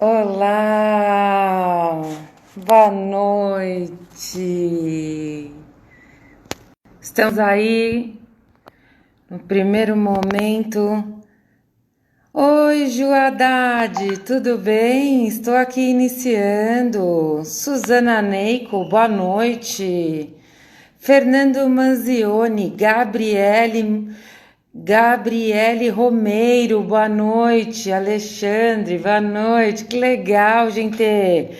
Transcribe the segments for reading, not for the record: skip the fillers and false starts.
Olá, boa noite. Estamos aí no primeiro momento. Oi, Ju Haddad, tudo bem? Estou aqui iniciando. Suzana Neiko, boa noite. Fernando Manzioni, Gabriele Romeiro, boa noite. Alexandre, boa noite. Que legal, gente.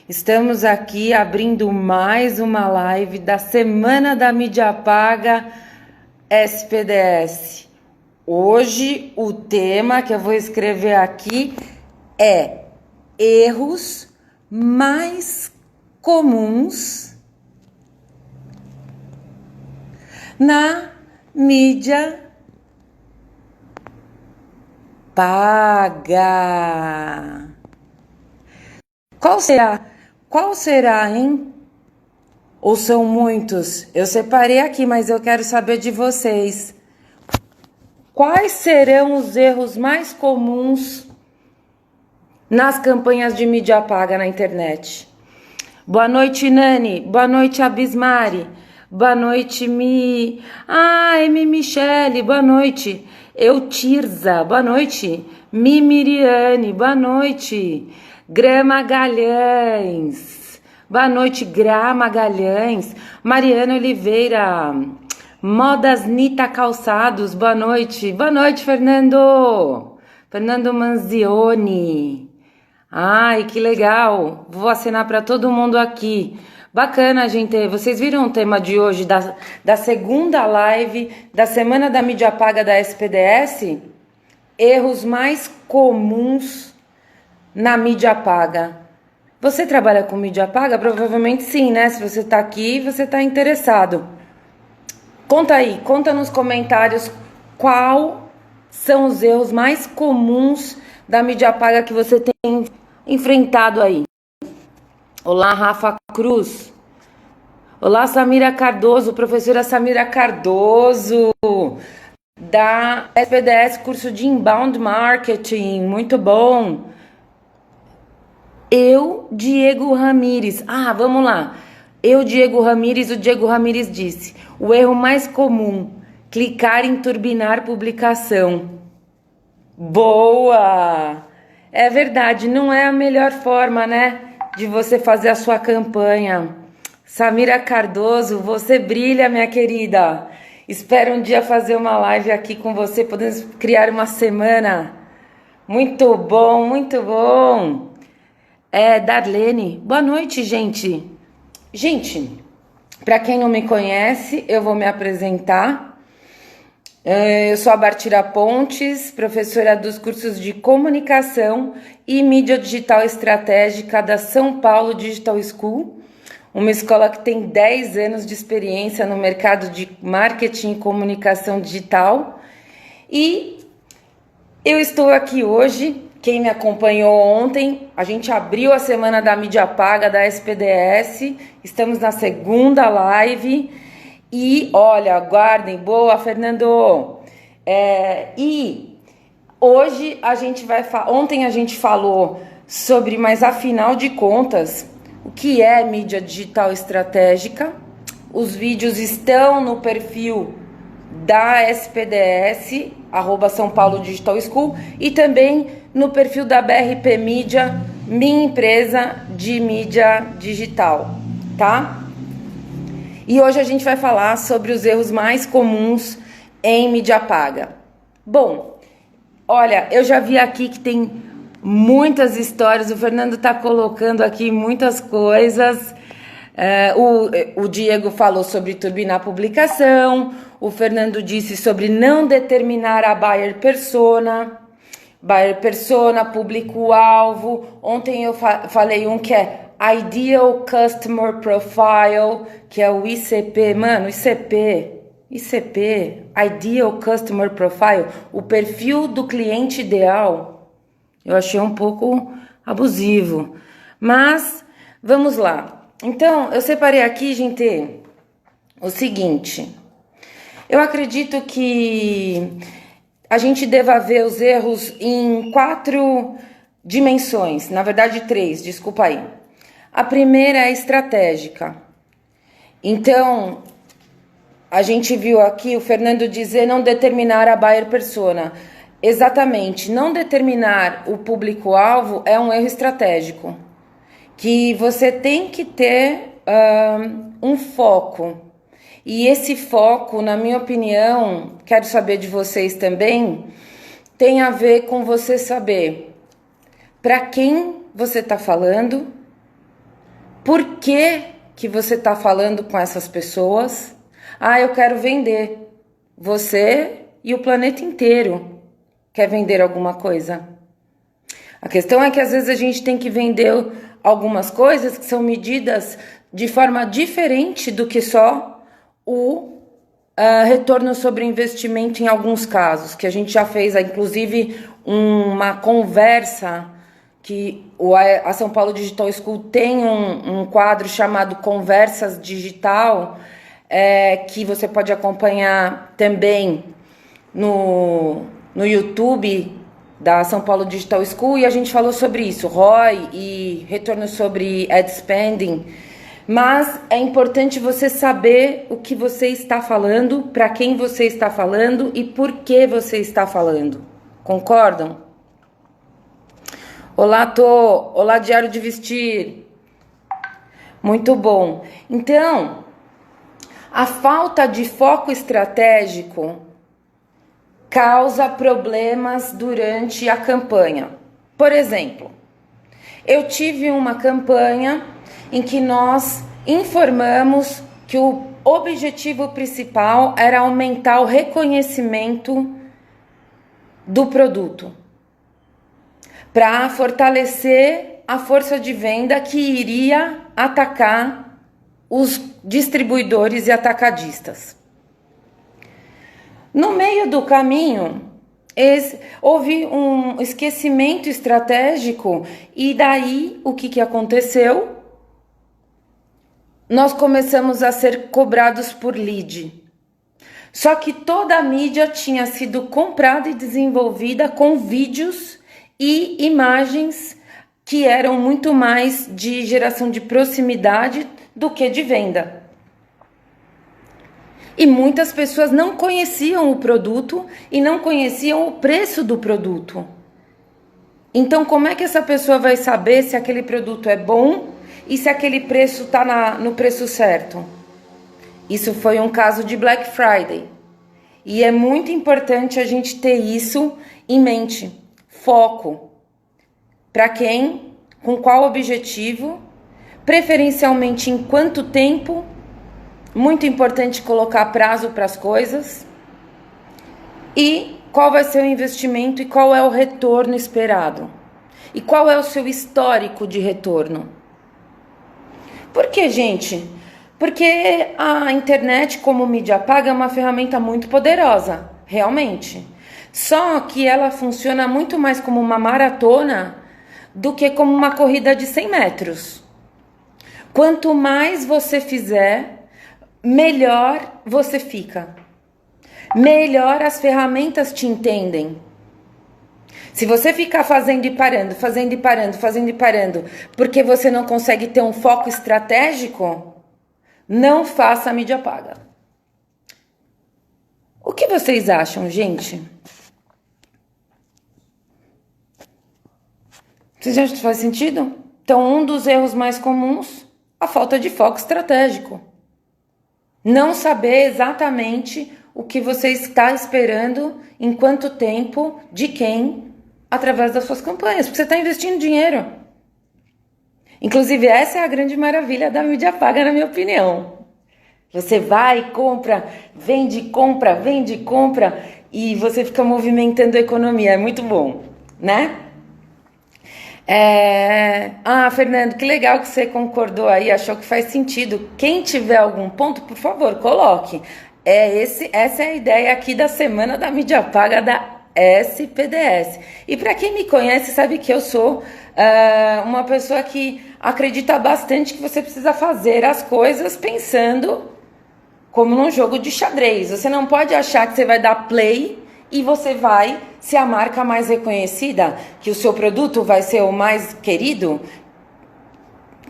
Estamos aqui abrindo mais uma live da Semana da Mídia Paga SPDS. Hoje o tema que eu vou escrever aqui é erros mais comuns na mídia paga. Qual será, hein? Ou são muitos? Eu separei aqui, mas eu quero saber de vocês. Quais serão os erros mais comuns nas campanhas de mídia paga na internet? Boa noite, Nani. Boa noite, Abismari. Boa noite, Mi Michele. Boa noite. Eutirza. Boa noite. Miriane. Boa noite. Gra Magalhães. Boa noite, Gra Magalhães. Mariana Oliveira. Modas Nita Calçados. Boa noite. Boa noite, Fernando. Fernando Manzioni. Ai, que legal. Vou assinar para todo mundo aqui. Bacana, gente. Vocês viram o tema de hoje da segunda live da Semana da Mídia Paga da SPDS? Erros mais comuns na mídia paga. Você trabalha com mídia paga? Provavelmente sim, né? Se você tá aqui, você tá interessado. Conta aí, conta nos comentários qual são os erros mais comuns da mídia paga que você tem enfrentado aí. Olá, Rafa Cruz. Olá, Samira Cardoso, professora Samira Cardoso, da SPDS, curso de Inbound Marketing, muito bom. Diego Ramires. Vamos lá. Diego Ramires, o Diego Ramires disse: o erro mais comum, clicar em turbinar publicação. Boa! É verdade, não é a melhor forma, né, de você fazer a sua campanha. Samira Cardoso, você brilha, minha querida. Espero um dia fazer uma live aqui com você, podemos criar uma semana. Muito bom, muito bom. Darlene, boa noite, gente. Gente, para quem não me conhece, eu vou me apresentar. Eu sou a Bartira Pontes, professora dos cursos de Comunicação e Mídia Digital Estratégica da São Paulo Digital School, uma escola que tem 10 anos de experiência no mercado de marketing e comunicação digital. E eu estou aqui hoje. Quem me acompanhou ontem, a gente abriu a Semana da Mídia Paga da SPDS, estamos na segunda live e, olha, aguardem, boa, Fernando. E hoje a gente vai ontem a gente falou sobre, mas afinal de contas, o que é mídia digital estratégica. Os vídeos estão no perfil da SPDS, @São Paulo Digital School, e também no perfil da BRP Mídia, minha empresa de mídia digital, tá? E hoje a gente vai falar sobre os erros mais comuns em mídia paga. Bom, olha, eu já vi aqui que tem muitas histórias, o Fernando tá colocando aqui muitas coisas. O Diego falou sobre turbinar a publicação, o Fernando disse sobre não determinar a buyer persona, público-alvo. Ontem eu falei um que é Ideal Customer Profile, que é o ICP. Mano, ICP, Ideal Customer Profile, o perfil do cliente ideal. Eu achei um pouco abusivo, mas vamos lá. Então, eu separei aqui, gente, o seguinte. Eu acredito que a gente deva ver os erros em quatro dimensões, na verdade 3, desculpa aí. A primeira é estratégica. Então, a gente viu aqui o Fernando dizer não determinar a buyer persona. Exatamente, não determinar o público-alvo é um erro estratégico. Que você tem que ter um foco. E esse foco, na minha opinião, quero saber de vocês também, tem a ver com você saber para quem você está falando, por que você está falando com essas pessoas. Ah, eu quero vender. Você e o planeta inteiro quer vender alguma coisa. A questão é que às vezes a gente tem que vender algumas coisas que são medidas de forma diferente do que só o retorno sobre investimento em alguns casos, que a gente já fez, inclusive, uma conversa que a São Paulo Digital School tem um quadro chamado Conversas Digital, que você pode acompanhar também no YouTube da São Paulo Digital School, e a gente falou sobre isso, ROI e retorno sobre ad spending. Mas é importante você saber o que você está falando, para quem você está falando e por que você está falando. Concordam? Olá, Tô. Olá, Diário de Vestir. Muito bom. Então, a falta de foco estratégico causa problemas durante a campanha. Por exemplo, eu tive uma campanha em que nós informamos que o objetivo principal era aumentar o reconhecimento do produto, para fortalecer a força de venda que iria atacar os distribuidores e atacadistas. No meio do caminho, houve um esquecimento estratégico e daí o que aconteceu? Nós começamos a ser cobrados por lead. Só que toda a mídia tinha sido comprada e desenvolvida com vídeos e imagens que eram muito mais de geração de proximidade do que de venda. E muitas pessoas não conheciam o produto e não conheciam o preço do produto. Então, como é que essa pessoa vai saber se aquele produto é bom e se aquele preço está no preço certo? Isso foi um caso de Black Friday. E é muito importante a gente ter isso em mente. Foco. Para quem? Com qual objetivo? Preferencialmente em quanto tempo? Muito importante colocar prazo para as coisas. E qual vai ser o investimento e qual é o retorno esperado? E qual é o seu histórico de retorno? Por que, gente? Porque a internet como mídia paga é uma ferramenta muito poderosa, realmente. Só que ela funciona muito mais como uma maratona do que como uma corrida de 100 metros. Quanto mais você fizer, melhor você fica. Melhor as ferramentas te entendem. Se você ficar fazendo e parando, fazendo e parando, fazendo e parando, porque você não consegue ter um foco estratégico, não faça a mídia paga. O que vocês acham, gente? Vocês acham que faz sentido? Então, um dos erros mais comuns, a falta de foco estratégico. Não saber exatamente o que você está esperando, em quanto tempo, de quem, através das suas campanhas, porque você está investindo dinheiro. Inclusive, essa é a grande maravilha da mídia paga, na minha opinião. Você vai, compra, vende, compra, e você fica movimentando a economia. É muito bom, né? Fernando, que legal que você concordou aí, achou que faz sentido. Quem tiver algum ponto, por favor, coloque. Essa é a ideia aqui da Semana da Mídia Paga da SPDS. E para quem me conhece, sabe que eu sou uma pessoa que acredita bastante que você precisa fazer as coisas pensando como num jogo de xadrez. Você não pode achar que você vai dar play e você vai ser a marca mais reconhecida, que o seu produto vai ser o mais querido,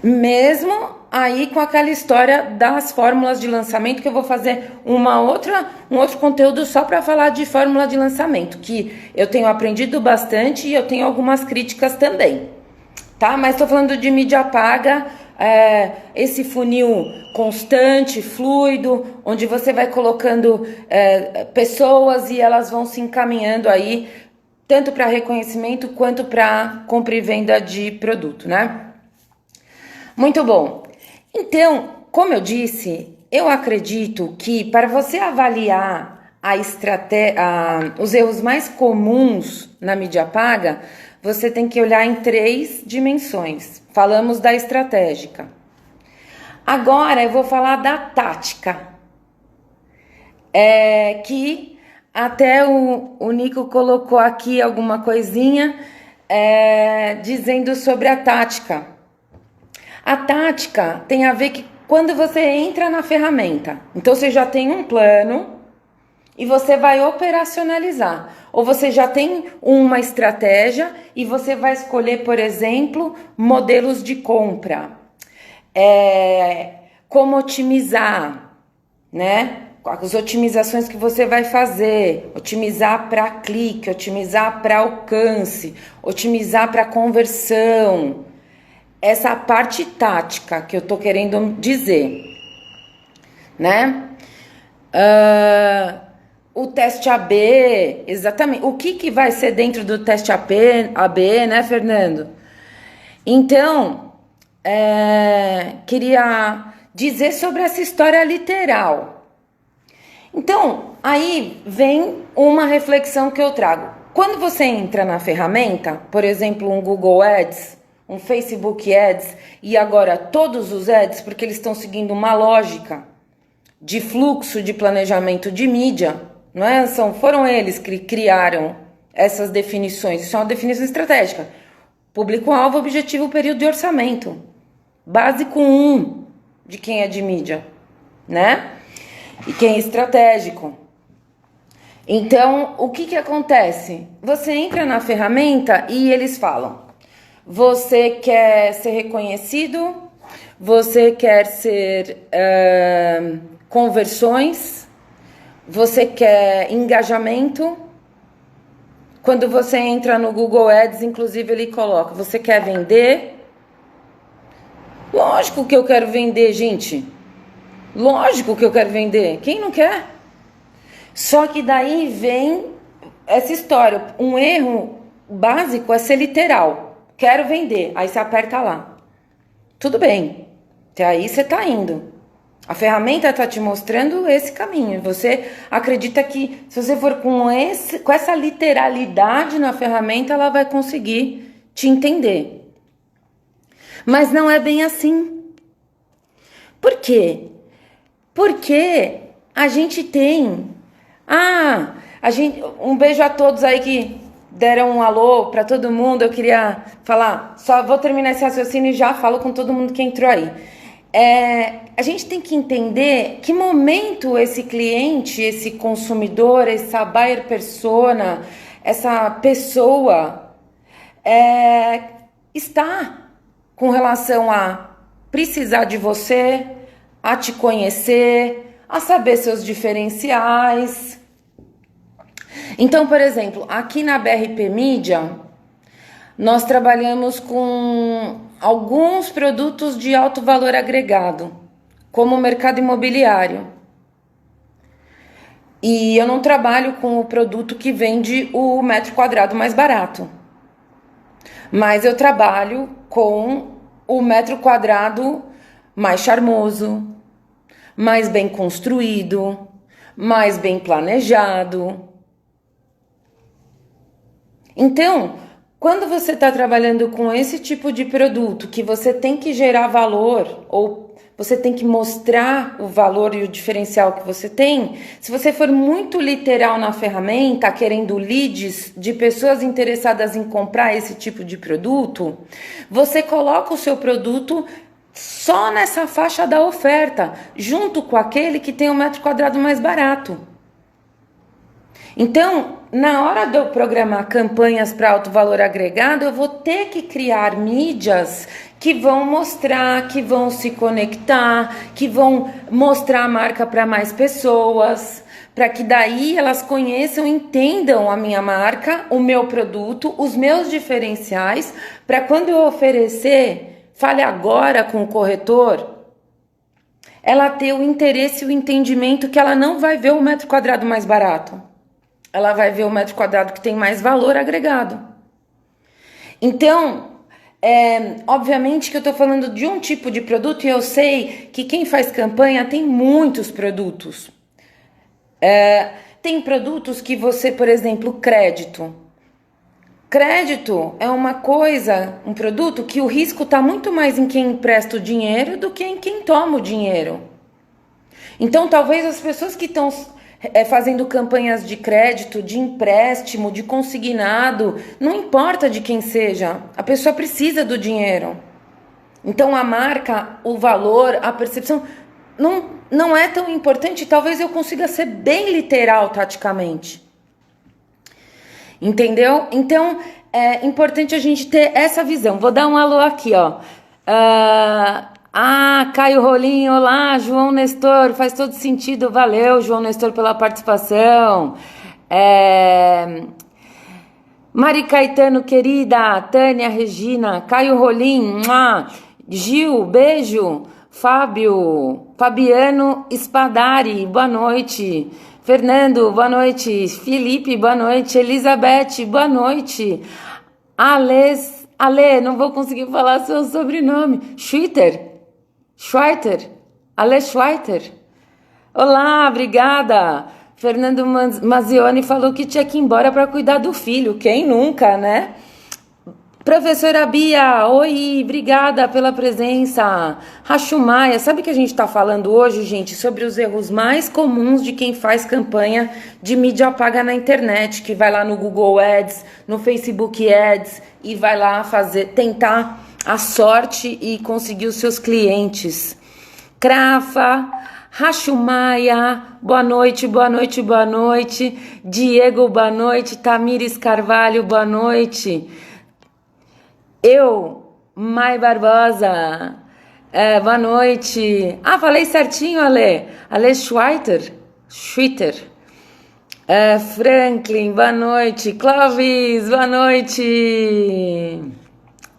mesmo aí com aquela história das fórmulas de lançamento, que eu vou fazer um outro conteúdo só para falar de fórmula de lançamento, que eu tenho aprendido bastante e eu tenho algumas críticas também, tá? Mas estou falando de mídia paga, esse funil constante, fluido, onde você vai colocando pessoas e elas vão se encaminhando aí, tanto para reconhecimento quanto para compra e venda de produto, né? Muito bom. Então, como eu disse, eu acredito que para você avaliar os erros mais comuns na mídia paga, você tem que olhar em 3 dimensões. Falamos da estratégica. Agora eu vou falar da tática. Que até o Nico colocou aqui alguma coisinha dizendo sobre a tática. A tática tem a ver que quando você entra na ferramenta, então você já tem um plano e você vai operacionalizar. Ou você já tem uma estratégia e você vai escolher, por exemplo, modelos de compra. Como otimizar, né? As otimizações que você vai fazer. Otimizar para clique, otimizar para alcance, otimizar para conversão. Essa parte tática que eu tô querendo dizer, né? O teste AB, exatamente. O que vai ser dentro do teste AB, né, Fernando? Então, queria dizer sobre essa história literal. Então, aí vem uma reflexão que eu trago. Quando você entra na ferramenta, por exemplo, um Google Ads, um Facebook Ads e agora todos os ads, porque eles estão seguindo uma lógica de fluxo de planejamento de mídia, não é? Foram eles que criaram essas definições. Isso é uma definição estratégica. Público-alvo, objetivo, período de orçamento. Básico 1 de quem é de mídia, né? E quem é estratégico. Então, o que acontece? Você entra na ferramenta e eles falam: você quer ser reconhecido, você quer ser conversões, você quer engajamento. Quando você entra no Google Ads, inclusive ele coloca: você quer vender? Lógico que eu quero vender, gente. Lógico que eu quero vender. Quem não quer? Só que daí vem essa história. Um erro básico é ser literal. Quero vender, aí você aperta lá. Tudo bem, até aí você tá indo. A ferramenta tá te mostrando esse caminho. Você acredita que se você for com essa literalidade na ferramenta, ela vai conseguir te entender. Mas não é bem assim. Por quê? Porque a gente tem... um beijo a todos aí que deram um alô para todo mundo. Eu queria falar, só vou terminar esse raciocínio e já falo com todo mundo que entrou aí. A gente tem que entender que momento esse cliente, esse consumidor, essa buyer persona, essa pessoa está com relação a precisar de você, a te conhecer, a saber seus diferenciais. Então, por exemplo, aqui na BRP Mídia, nós trabalhamos com alguns produtos de alto valor agregado, como o mercado imobiliário. E eu não trabalho com o produto que vende o metro quadrado mais barato, mas eu trabalho com o metro quadrado mais charmoso, mais bem construído, mais bem planejado. Então, quando você está trabalhando com esse tipo de produto, que você tem que gerar valor, ou você tem que mostrar o valor e o diferencial que você tem, se você for muito literal na ferramenta, querendo leads de pessoas interessadas em comprar esse tipo de produto, você coloca o seu produto só nessa faixa da oferta, junto com aquele que tem um metro quadrado mais barato. Então, na hora de eu programar campanhas para alto valor agregado, eu vou ter que criar mídias que vão mostrar, que vão se conectar, que vão mostrar a marca para mais pessoas, para que daí elas conheçam, entendam a minha marca, o meu produto, os meus diferenciais, para quando eu oferecer, fale agora com o corretor, ela ter o interesse e o entendimento que ela não vai ver o metro quadrado mais barato. Ela vai ver o metro quadrado que tem mais valor agregado. Então, obviamente que eu estou falando de um tipo de produto e eu sei que quem faz campanha tem muitos produtos. Tem produtos que você, por exemplo, crédito. Crédito é uma coisa, um produto que o risco está muito mais em quem empresta o dinheiro do que em quem toma o dinheiro. Então, talvez as pessoas que estão fazendo campanhas de crédito, de empréstimo, de consignado, não importa de quem seja, a pessoa precisa do dinheiro. Então a marca, o valor, a percepção não é tão importante, talvez eu consiga ser bem literal taticamente. Entendeu? Então é importante a gente ter essa visão. Vou dar um alô aqui, ó. Caio Rolim, olá, João Nestor, faz todo sentido, valeu, João Nestor, pela participação. Mari Caetano, querida, Tânia, Regina, Caio Rolim, Gil, beijo, Fabiano Spadari, boa noite, Fernando, boa noite, Felipe, boa noite, Elizabeth, boa noite, Ale, não vou conseguir falar seu sobrenome, Schweiter, Ale Schweiter. Olá, obrigada. Fernando Mazioni falou que tinha que ir embora para cuidar do filho. Quem nunca, né? Professora Bia, oi, obrigada pela presença. Rachumaya, sabe que a gente está falando hoje, gente, sobre os erros mais comuns de quem faz campanha de mídia paga na internet, que vai lá no Google Ads, no Facebook Ads e vai lá tentar a sorte e conseguir os seus clientes. Crafa, Rachumaya, boa noite, boa noite, boa noite. Diego, boa noite. Tamires Carvalho, boa noite. Mai Barbosa, boa noite. Falei certinho, Ale. Ale Schweiter. Franklin, boa noite. Clóvis, boa noite.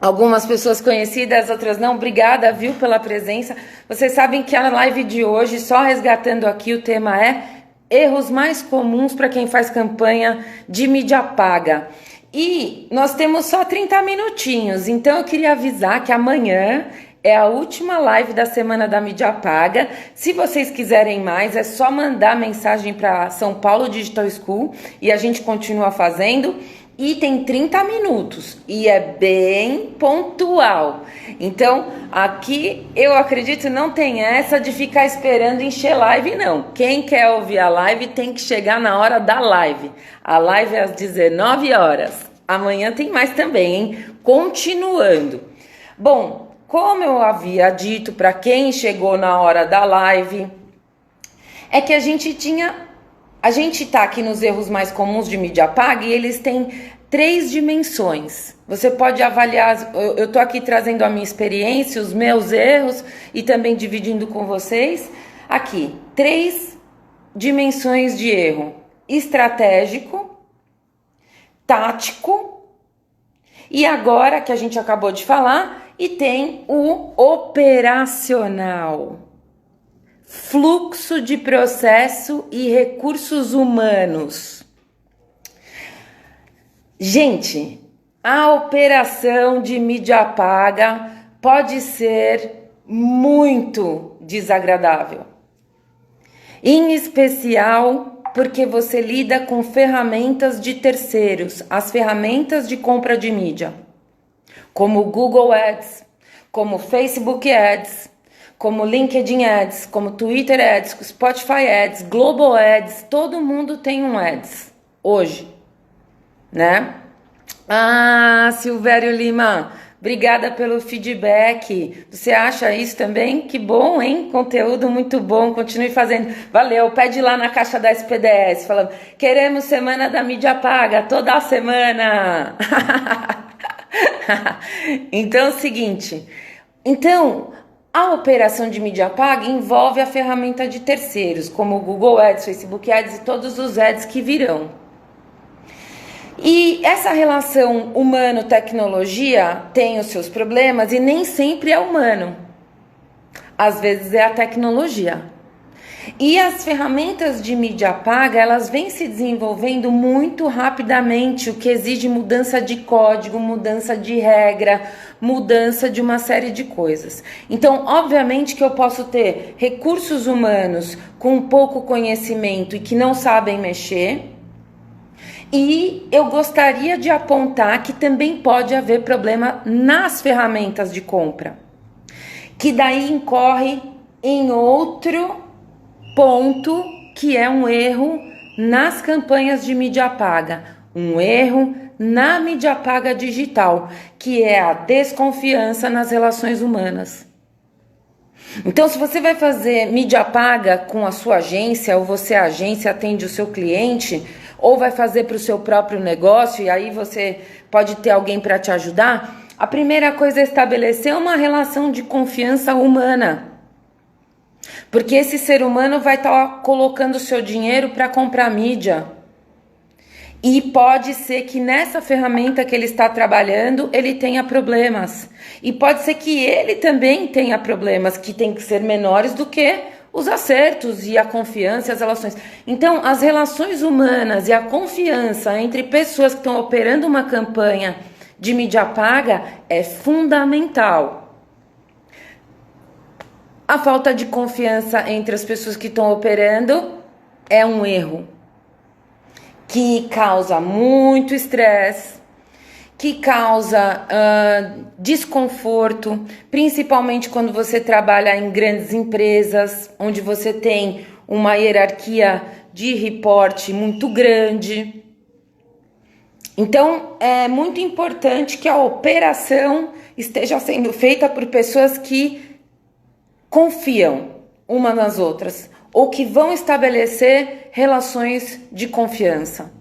Algumas pessoas conhecidas, outras não. Obrigada, viu, pela presença. Vocês sabem que a live de hoje, só resgatando aqui, o tema é erros mais comuns para quem faz campanha de mídia paga. E nós temos só 30 minutinhos, então eu queria avisar que amanhã é a última live da semana da mídia paga. Se vocês quiserem mais, é só mandar mensagem para São Paulo Digital School e a gente continua fazendo. E tem 30 minutos e é bem pontual. Então, aqui eu acredito não tem essa de ficar esperando encher live, não. Quem quer ouvir a live tem que chegar na hora da live. A live é às 19 horas. Amanhã tem mais também, hein? Continuando. Bom, como eu havia dito para quem chegou na hora da live, é que a gente tá aqui nos erros mais comuns de mídia paga e eles têm 3 dimensões. Você pode avaliar, eu tô aqui trazendo a minha experiência, os meus erros e também dividindo com vocês. Aqui, 3 dimensões de erro: estratégico, tático e agora que a gente acabou de falar, e tem o operacional. Fluxo de processo e recursos humanos. Gente, a operação de mídia paga pode ser muito desagradável. Em especial porque você lida com ferramentas de terceiros, as ferramentas de compra de mídia, como Google Ads, como Facebook Ads, como LinkedIn Ads, como Twitter Ads, Spotify Ads, Global Ads, todo mundo tem um Ads hoje, né? Silvério Lima, Obrigada pelo feedback. Você acha isso também? Que bom, hein? Conteúdo muito bom. Continue fazendo. Valeu. Pede lá na caixa da SPDS, falando: queremos semana da mídia paga, toda a semana. Então é o seguinte. Então, a operação de mídia paga envolve a ferramenta de terceiros, como o Google Ads, Facebook Ads e todos os ads que virão. E essa relação humano-tecnologia tem os seus problemas e nem sempre é humano. Às vezes é a tecnologia. E as ferramentas de mídia paga, elas vêm se desenvolvendo muito rapidamente, o que exige mudança de código, mudança de regra, mudança de uma série de coisas. Então, obviamente que eu posso ter recursos humanos com pouco conhecimento e que não sabem mexer. E eu gostaria de apontar que também pode haver problema nas ferramentas de compra, que daí incorre em outro ponto, que é um erro nas campanhas de mídia paga, um erro na mídia paga digital, que é a desconfiança nas relações humanas. Então, se você vai fazer mídia paga com a sua agência, ou você, a agência, atende o seu cliente, ou vai fazer para o seu próprio negócio, e aí você pode ter alguém para te ajudar, a primeira coisa é estabelecer uma relação de confiança humana. Porque esse ser humano vai estar colocando o seu dinheiro para comprar mídia. E pode ser que nessa ferramenta que ele está trabalhando, ele tenha problemas. E pode ser que ele também tenha problemas, que tem que ser menores do que os acertos e a confiança e as relações. Então, as relações humanas e a confiança entre pessoas que estão operando uma campanha de mídia paga é fundamental. A falta de confiança entre as pessoas que estão operando é um erro que causa muito estresse, que causa desconforto, principalmente quando você trabalha em grandes empresas, onde você tem uma hierarquia de reporte muito grande. Então, é muito importante que a operação esteja sendo feita por pessoas que confiam umas nas outras, ou que vão estabelecer relações de confiança.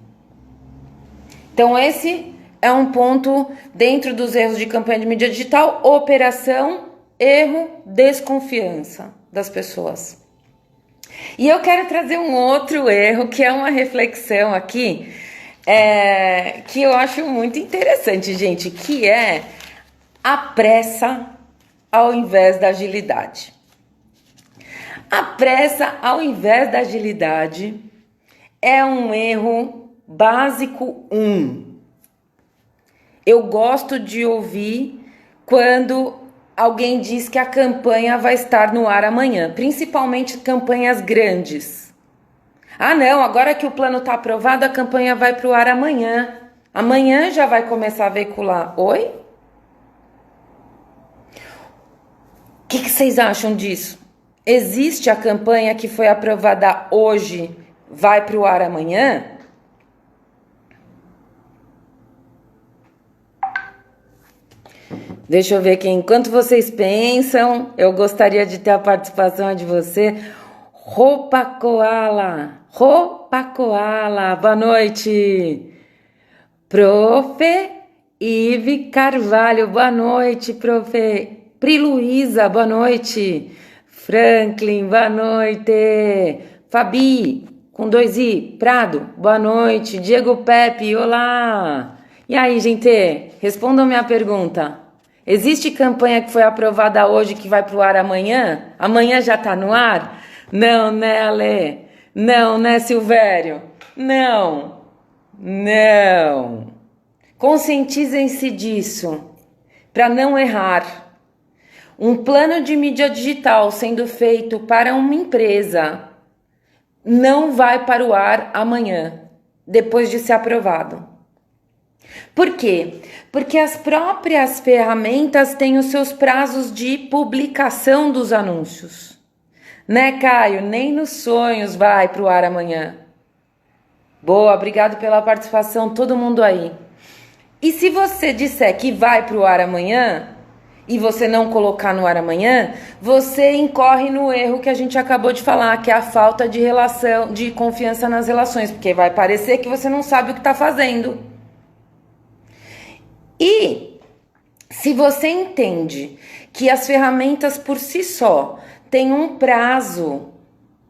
Então, esse é um ponto dentro dos erros de campanha de mídia digital: operação, erro, desconfiança das pessoas. E eu quero trazer um outro erro, que é uma reflexão aqui, que eu acho muito interessante, gente, que é a pressa ao invés da agilidade. A pressa ao invés da agilidade é um erro básico 1. Eu gosto de ouvir quando alguém diz que a campanha vai estar no ar amanhã, principalmente campanhas grandes. Ah, não, agora que o plano está aprovado, a campanha vai para o ar amanhã. Amanhã já vai começar a veicular. Oi? O que vocês acham disso? Existe a campanha que foi aprovada hoje, vai para o ar amanhã? Deixa eu ver aqui, enquanto vocês pensam, eu gostaria de ter a participação de você. Roupa Koala, boa noite. Profe Ive Carvalho, boa noite, profe. Pri Luísa, boa noite. Franklin, boa noite. Fabi, com 2i, Prado, boa noite. Diego Pepe, olá. E aí, gente, respondam minha pergunta. Existe campanha que foi aprovada hoje que vai pro ar amanhã? Amanhã já tá no ar? Não, né, Ale? Não, né, Silvério? Não. Conscientizem-se disso, para não errar. Um plano de mídia digital sendo feito para uma empresa não vai para o ar amanhã, depois de ser aprovado. Por quê? Porque as próprias ferramentas têm os seus prazos de publicação dos anúncios. Né, Caio? Nem nos sonhos vai para o ar amanhã. Boa, obrigado pela participação, todo mundo aí. E se você disser que vai para o ar amanhã e você não colocar no ar amanhã, você incorre no erro que a gente acabou de falar, que é a falta de relação, de confiança nas relações, porque vai parecer que você não sabe o que está fazendo. E se você entende que as ferramentas por si só têm um prazo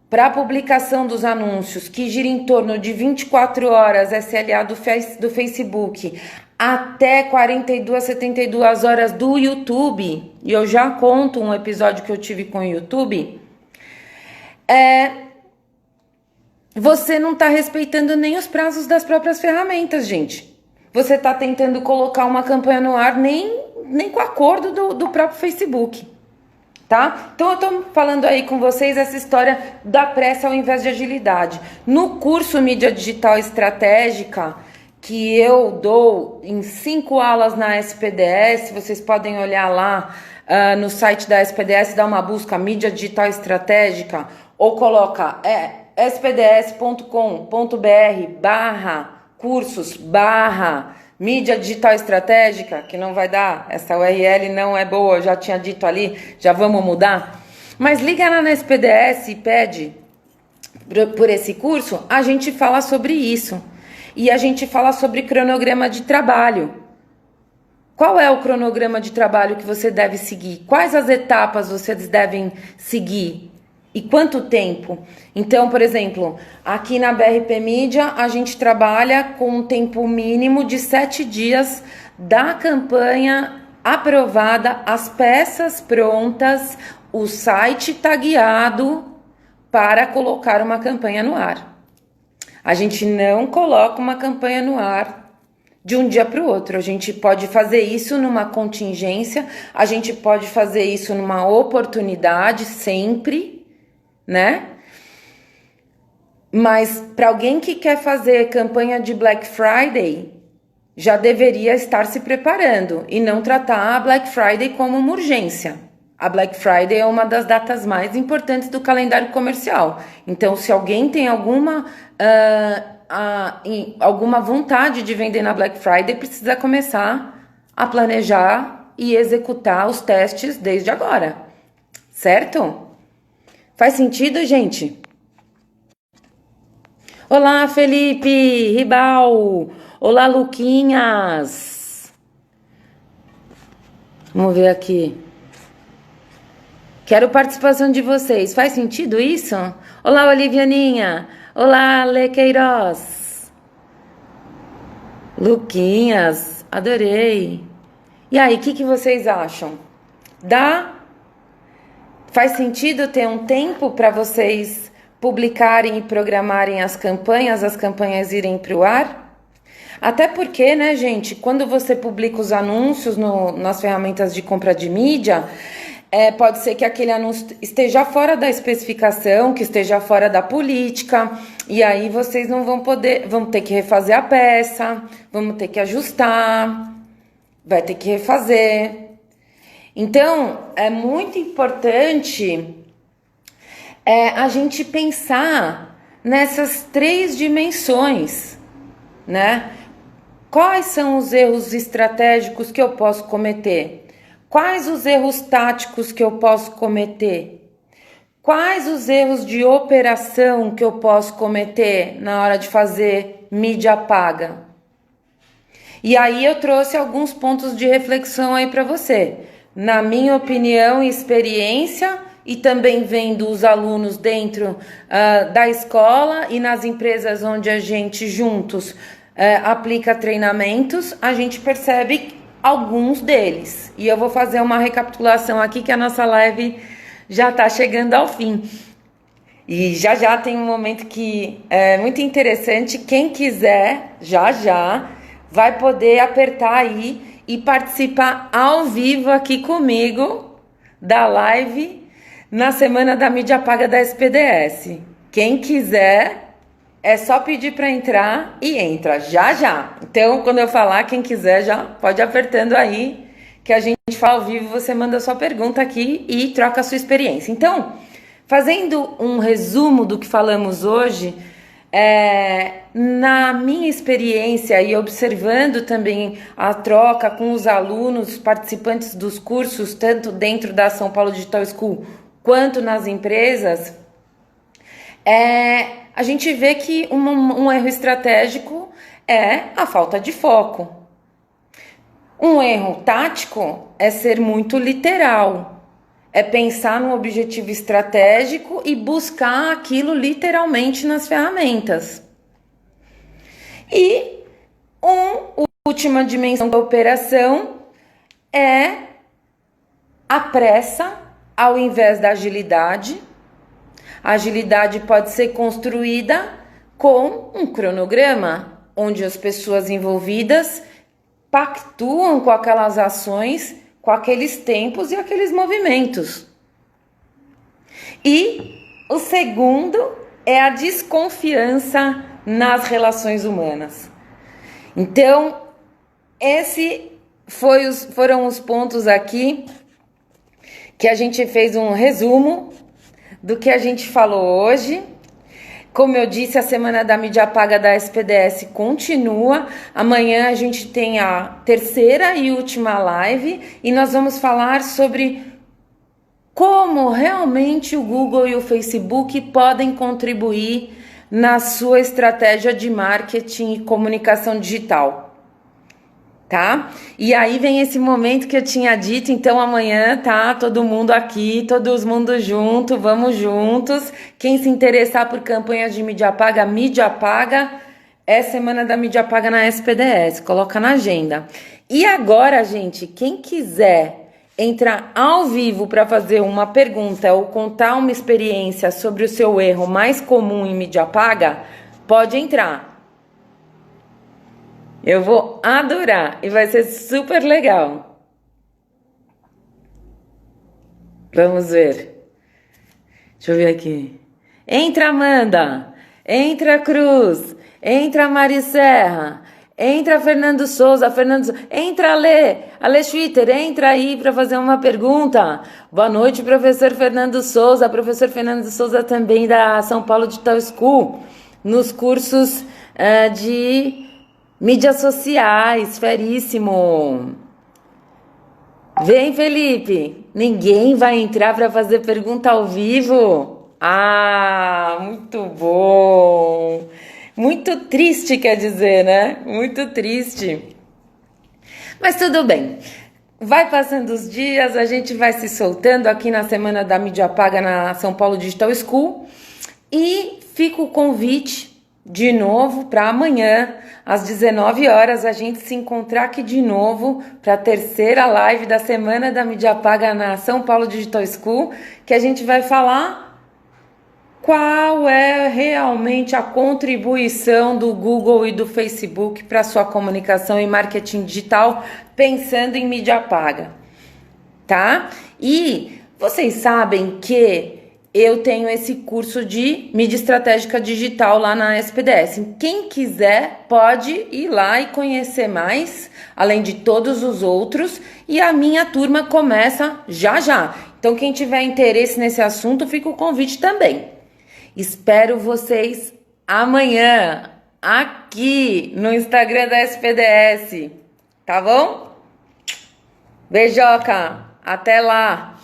para a publicação dos anúncios que gira em torno de 24 horas SLA do Facebook até 42, 72 horas do YouTube, e eu já conto um episódio que eu tive com o YouTube, você não está respeitando nem os prazos das próprias ferramentas, gente. Você está tentando colocar uma campanha no ar nem com acordo do próprio Facebook. Tá? Então eu tô falando aí com vocês essa história da pressa ao invés de agilidade. No curso Mídia Digital Estratégica, que eu dou em 5 aulas na SPDS, vocês podem olhar lá no site da SPDS, dar uma busca Mídia Digital Estratégica, ou coloca spds.com.br/cursos/ Mídia Digital Estratégica, que não vai dar, essa URL não é boa, eu já tinha dito ali, já vamos mudar. Mas liga lá na SPDS e pede por esse curso, a gente fala sobre isso. E a gente fala sobre cronograma de trabalho. Qual é o cronograma de trabalho que você deve seguir? Quais as etapas vocês devem seguir? E quanto tempo? Então, por exemplo, aqui na BRP Mídia, a gente trabalha com um tempo mínimo de 7 dias da campanha aprovada, as peças prontas, o site tagueado para colocar uma campanha no ar. A gente não coloca uma campanha no ar de um dia para o outro. A gente pode fazer isso numa contingência, a gente pode fazer isso numa oportunidade sempre, né? Mas para alguém que quer fazer campanha de Black Friday, já deveria estar se preparando e não tratar a Black Friday como uma urgência. A Black Friday é uma das datas mais importantes do calendário comercial. Então, se alguém tem alguma vontade de vender na Black Friday, precisa começar a planejar e executar os testes desde agora, certo? Faz sentido, gente? Olá, Felipe Ribal. Olá, Luquinhas. Vamos ver aqui. Quero participação de vocês. Faz sentido isso? Olá, Olivianinha. Olá, Lequeiroz. Luquinhas, adorei. E aí, o que vocês acham? Faz sentido ter um tempo para vocês publicarem e programarem as campanhas irem para o ar? Até porque, né, gente, quando você publica os anúncios nas ferramentas de compra de mídia, pode ser que aquele anúncio esteja fora da especificação, que esteja fora da política, e aí vocês não vão ter que refazer a peça, vamos ter que ajustar, vai ter que refazer. Então, é muito importante a gente pensar nessas 3 dimensões, né? Quais são os erros estratégicos que eu posso cometer? Quais os erros táticos que eu posso cometer? Quais os erros de operação que eu posso cometer na hora de fazer mídia paga? E aí eu trouxe alguns pontos de reflexão aí para você. Na minha opinião e experiência, e também vendo os alunos dentro da escola e nas empresas onde a gente juntos aplica treinamentos, a gente percebe alguns deles. E eu vou fazer uma recapitulação aqui, que a nossa live já está chegando ao fim. E já tem um momento que é muito interessante. Quem quiser, já vai poder apertar aí e participar ao vivo aqui comigo da live na Semana da Mídia Paga da SPDS. Quem quiser, é só pedir para entrar e entra já. Então, quando eu falar, quem quiser já pode ir apertando aí, que a gente fala ao vivo, você manda sua pergunta aqui e troca a sua experiência. Então, fazendo um resumo do que falamos hoje, Na minha experiência e observando também a troca com os alunos participantes dos cursos, tanto dentro da São Paulo Digital School quanto nas empresas, a gente vê que um erro estratégico é a falta de foco. Um erro tático é ser muito literal. É pensar no objetivo estratégico e buscar aquilo literalmente nas ferramentas. E última dimensão da operação é a pressa ao invés da agilidade. A agilidade pode ser construída com um cronograma, onde as pessoas envolvidas pactuam com aquelas ações, com aqueles tempos e aqueles movimentos. E o segundo é a desconfiança nas relações humanas. Então, esses foram os pontos aqui que a gente fez um resumo do que a gente falou hoje. Como eu disse, a semana da mídia paga da SPDS continua. Amanhã a gente tem a terceira e última live e nós vamos falar sobre como realmente o Google e o Facebook podem contribuir na sua estratégia de marketing e comunicação digital. Tá? E aí vem esse momento que eu tinha dito, então amanhã tá todo mundo aqui, todo mundo junto, vamos juntos. Quem se interessar por campanhas de mídia paga, é semana da mídia paga na SPDS, coloca na agenda. E agora, gente, quem quiser entrar ao vivo para fazer uma pergunta ou contar uma experiência sobre o seu erro mais comum em mídia paga, pode entrar. Eu vou adorar e vai ser super legal. Vamos ver. Deixa eu ver aqui. Entra Amanda, entra Cruz, entra Mari Serra, entra Fernando Souza, entra Ale Schwitter, entra aí para fazer uma pergunta. Boa noite, professor Fernando Souza. Professor Fernando Souza também da São Paulo Digital School, nos cursos de mídias sociais, feríssimo. Vem, Felipe. Ninguém vai entrar para fazer pergunta ao vivo? Ah, muito bom. Muito triste, quer dizer, né? Muito triste. Mas tudo bem. Vai passando os dias, a gente vai se soltando aqui na Semana da Mídia Paga na São Paulo Digital School. E fica o convite de novo para amanhã, às 19 horas, a gente se encontrar aqui de novo para a terceira live da Semana da Mídia Paga na São Paulo Digital School, que a gente vai falar qual é realmente a contribuição do Google e do Facebook para sua comunicação e marketing digital, pensando em mídia paga, tá? E vocês sabem que eu tenho esse curso de mídia estratégica digital lá na SPDS. Quem quiser pode ir lá e conhecer mais, além de todos os outros. E a minha turma começa já já. Então, quem tiver interesse nesse assunto, fica o convite também. Espero vocês amanhã, aqui no Instagram da SPDS. Tá bom? Beijoca! Até lá!